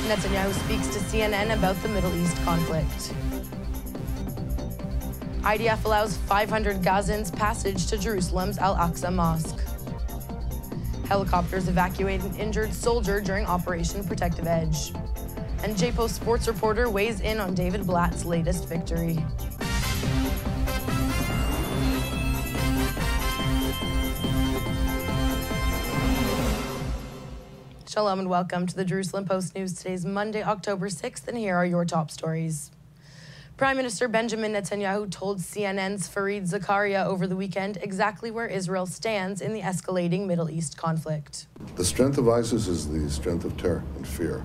Netanyahu speaks to CNN about the Middle East conflict. IDF allows 500 Gazans passage to Jerusalem's Al-Aqsa Mosque. Helicopters evacuate an injured soldier during Operation Protective Edge. And JPO sports reporter weighs in on David Blatt's latest victory. Shalom and welcome to the Jerusalem Post News. Today's Monday, October 6th, and here are your top stories. Prime Minister Benjamin Netanyahu told CNN's Fareed Zakaria over the weekend exactly where Israel stands in the escalating Middle East conflict. The strength of ISIS is the strength of terror and fear,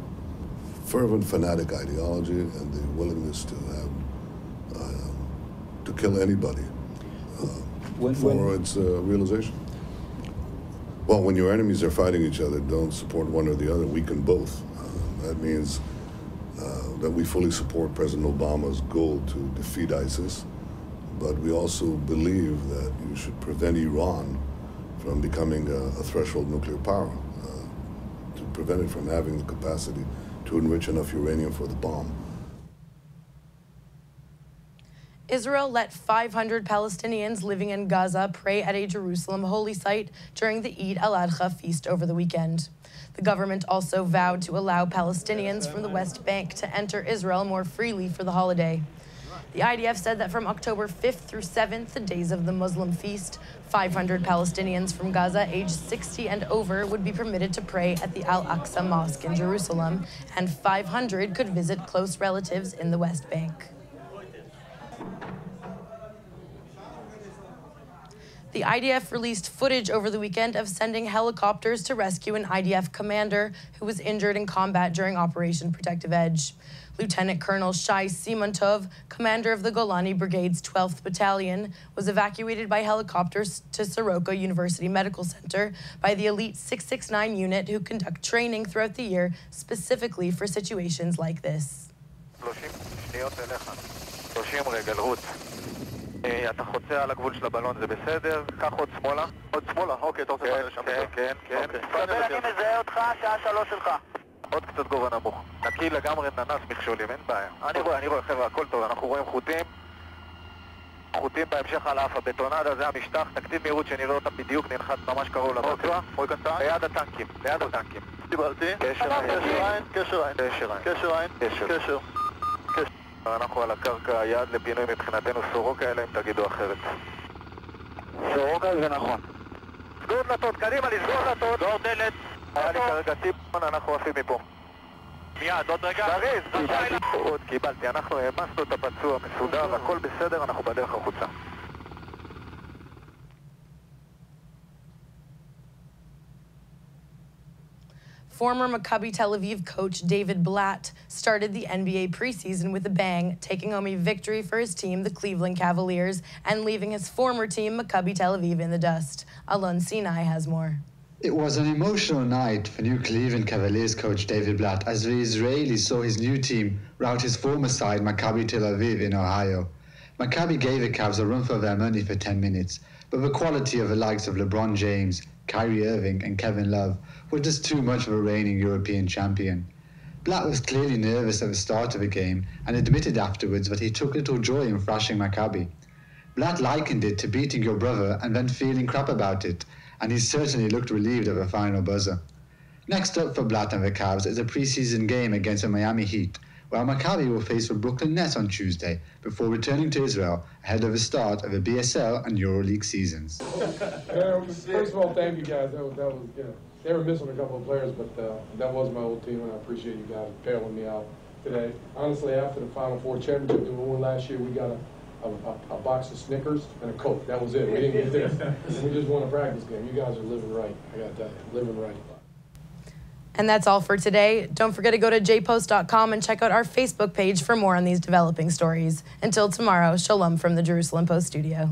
fervent fanatic ideology, and the willingness to kill anybody for its realization. Well, when your enemies are fighting each other, don't support one or the other, weaken both. That means that we fully support President Obama's goal to defeat ISIS, but we also believe that you should prevent Iran from becoming a threshold nuclear power, to prevent it from having the capacity to enrich enough uranium for the bomb. Israel let 500 Palestinians living in Gaza pray at a Jerusalem holy site during the Eid al-Adha feast over the weekend. The government also vowed to allow Palestinians from the West Bank to enter Israel more freely for the holiday. The IDF said that from October 5th through 7th, the days of the Muslim feast, 500 Palestinians from Gaza aged 60 and over would be permitted to pray at the Al-Aqsa Mosque in Jerusalem, and 500 could visit close relatives in the West Bank. The IDF released footage over the weekend of sending helicopters to rescue an IDF commander who was injured in combat during Operation Protective Edge. Lieutenant Colonel Shai Simantov, commander of the Golani Brigade's 12th Battalion, was evacuated by helicopters to Soroka University Medical Center by the elite 669 unit who conduct training throughout the year specifically for situations like this. אתה חוצה על הגבול של הבלון, זה בסדר? קח עוד שמאלה. עוד שמאלה, אוקיי, אתה רוצה לבוא לשם. כן. קבל, אני מזהה אותך, שעה 3 שלך. עוד קצת גובה נמוך. נקי לגמרי ננס מכשולים, אין בעיה. אני רואה, חבר'ה, הכל טוב, אנחנו רואים חוטים בהמשך על האף, הבטונדה, זה המשטח, תקטיב מהירות שנראה אותם בדיוק, ננחת ממש קרוב לרצוע. ליד הטנקים. דיברתי. קשר עין. אנחנו על הקרקע, יעד לפינוי מבחינתנו סורוקה, אלא אם תגידו אחרת. סורוקה זה נכון. סגור דלתות, קדימה, לסגור דלתות. סגור דלת. היה לי כרגע טיפון, אנחנו עפים מפה. מיד, עוד רגע. זריז, עוד קיבלתי, אנחנו העמסנו את הפצוע מסודר, הכל בסדר, אנחנו בדרך החוצה. Former Maccabi Tel Aviv coach David Blatt started the NBA preseason with a bang, taking home a victory for his team, the Cleveland Cavaliers, and leaving his former team, Maccabi Tel Aviv, in the dust. Alon Sinai has more. It was an emotional night for new Cleveland Cavaliers coach David Blatt as the Israeli saw his new team rout his former side, Maccabi Tel Aviv, in Ohio. Maccabi gave the Cavs a run for their money for 10 minutes, but the quality of the likes of LeBron James, Kyrie Irving and Kevin Love was just too much for a reigning European champion. Blatt was clearly nervous at the start of the game and admitted afterwards that he took little joy in thrashing Maccabi. Blatt likened it to beating your brother and then feeling crap about it, and he certainly looked relieved at the final buzzer. Next up for Blatt and the Cavs is a preseason game against the Miami Heat, while Maccabi will face the Brooklyn Nets on Tuesday before returning to Israel ahead of the start of the BSL and EuroLeague seasons. First of all, thank you guys. That was they were missing a couple of players, but that was my old team, and I appreciate you guys bailing me out today. Honestly, after the Final Four championship that we won last year, we got a box of Snickers and a Coke. That was it. We didn't get this. We just won a practice game. You guys are living right. I got to tell you, living right. And that's all for today. Don't forget to go to jpost.com and check out our Facebook page for more on these developing stories. Until tomorrow, shalom from the Jerusalem Post studio.